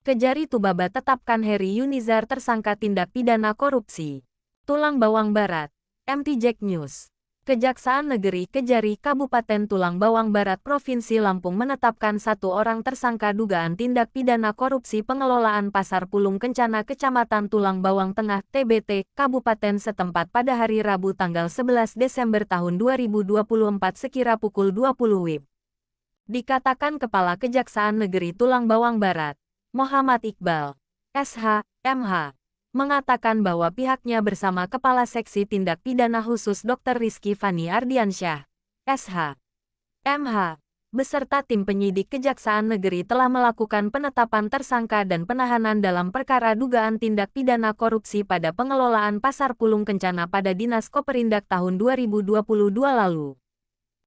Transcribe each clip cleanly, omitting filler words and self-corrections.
Kejari Tubaba tetapkan Heri Yunizar tersangka tindak pidana korupsi. Tulang Bawang Barat, MT Jack News. Kejaksaan Negeri Kejari Kabupaten Tulang Bawang Barat Provinsi Lampung menetapkan 1 orang tersangka dugaan tindak pidana korupsi pengelolaan Pasar Pulung Kencana Kecamatan Tulang Bawang Tengah TBT Kabupaten setempat pada hari Rabu tanggal 11 Desember tahun 2024 sekira pukul 20 WIB. Dikatakan Kepala Kejaksaan Negeri Tulang Bawang Barat, Muhammad Iqbal, SH, MH, mengatakan bahwa pihaknya bersama Kepala Seksi Tindak Pidana Khusus Dr. Rizky Fani Ardiansyah, SH, MH, beserta tim penyidik Kejaksaan Negeri telah melakukan penetapan tersangka dan penahanan dalam perkara dugaan tindak pidana korupsi pada pengelolaan Pasar Pulung Kencana pada Dinas Koperindak tahun 2022 lalu.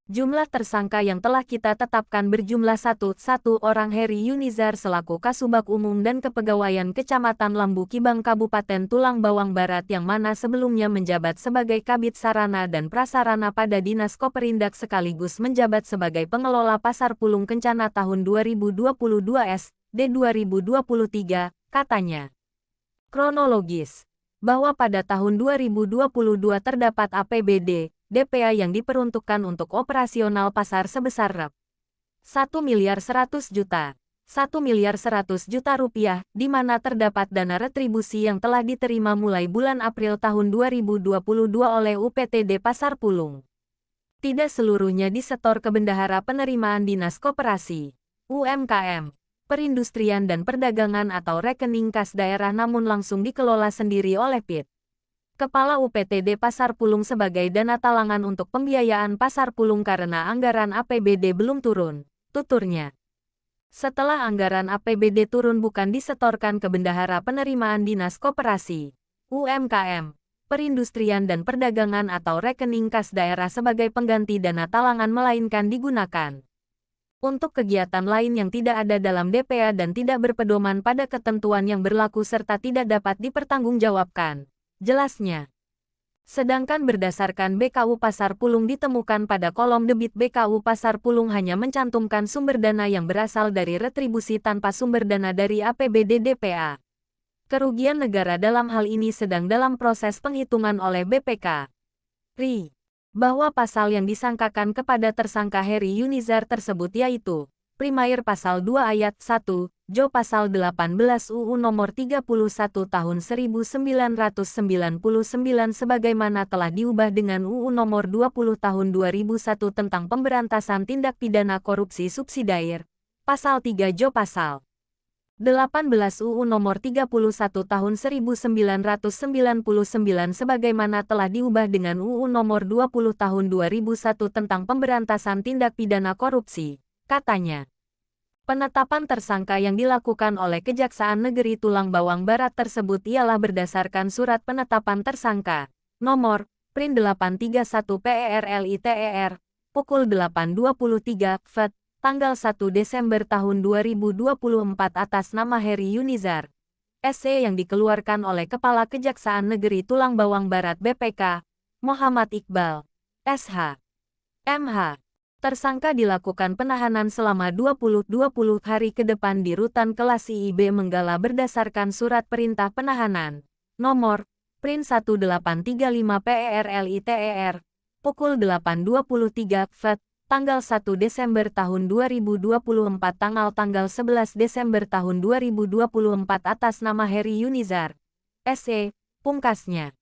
Jumlah tersangka yang telah kita tetapkan berjumlah 1 orang Heri Yunizar selaku Kasubag Umum dan Kepegawaian Kecamatan Lambu Kibang Kabupaten Tulang Bawang Barat yang mana sebelumnya menjabat sebagai Kabid Sarana dan Prasarana pada Dinas Koperindak sekaligus menjabat sebagai pengelola Pasar Pulung Kencana tahun 2022 SD 2023, katanya. Kronologis, bahwa pada tahun 2022 terdapat APBD DPA yang diperuntukkan untuk operasional pasar sebesar Rp1.100.000.000 rupiah, di mana terdapat dana retribusi yang telah diterima mulai bulan April tahun 2022 oleh UPTD Pasar Pulung. Tidak seluruhnya disetor ke Bendahara Penerimaan Dinas Koperasi, UMKM, Perindustrian dan Perdagangan atau rekening kas daerah namun langsung dikelola sendiri oleh PIT. Kepala UPTD Pasar Pulung sebagai dana talangan untuk pembiayaan Pasar Pulung karena anggaran APBD belum turun, tuturnya. Setelah anggaran APBD turun bukan disetorkan ke Bendahara Penerimaan Dinas Koperasi, UMKM, Perindustrian dan Perdagangan atau rekening kas daerah sebagai pengganti dana talangan melainkan digunakan untuk kegiatan lain yang tidak ada dalam DPA dan tidak berpedoman pada ketentuan yang berlaku serta tidak dapat dipertanggungjawabkan. Jelasnya. Sedangkan berdasarkan BKU Pasar Pulung ditemukan pada kolom debit BKU Pasar Pulung hanya mencantumkan sumber dana yang berasal dari retribusi tanpa sumber dana dari APBD DPA. Kerugian negara dalam hal ini sedang dalam proses penghitungan oleh BPK. Bahwa pasal yang disangkakan kepada tersangka Heri Yunizar tersebut yaitu Primair Pasal 2 Ayat 1, Jo Pasal 18 UU Nomor 31 Tahun 1999 sebagaimana telah diubah dengan UU Nomor 20 Tahun 2001 tentang Pemberantasan Tindak Pidana Korupsi Subsidiar, Pasal 3 Jo Pasal 18 UU Nomor 31 Tahun 1999 sebagaimana telah diubah dengan UU Nomor 20 Tahun 2001 tentang Pemberantasan Tindak Pidana Korupsi, katanya. Penetapan tersangka yang dilakukan oleh Kejaksaan Negeri Tulang Bawang Barat tersebut ialah berdasarkan Surat Penetapan Tersangka, nomor, Prin 831 PERLITER, pukul 8.23 FET, tanggal 1 Desember tahun 2024 atas nama Heri Yunizar, SE yang dikeluarkan oleh Kepala Kejaksaan Negeri Tulang Bawang Barat BPK, Muhammad Iqbal, SH, MH. Tersangka dilakukan penahanan selama 20 hari ke depan di Rutan Kelas IIB Menggala berdasarkan Surat Perintah Penahanan, nomor, Prin 1835 PERLITER, pukul 8.23 FET, tanggal 1 Desember tahun 2024 tanggal 11 Desember tahun 2024 atas nama Heri Yunizar, SE, pungkasnya.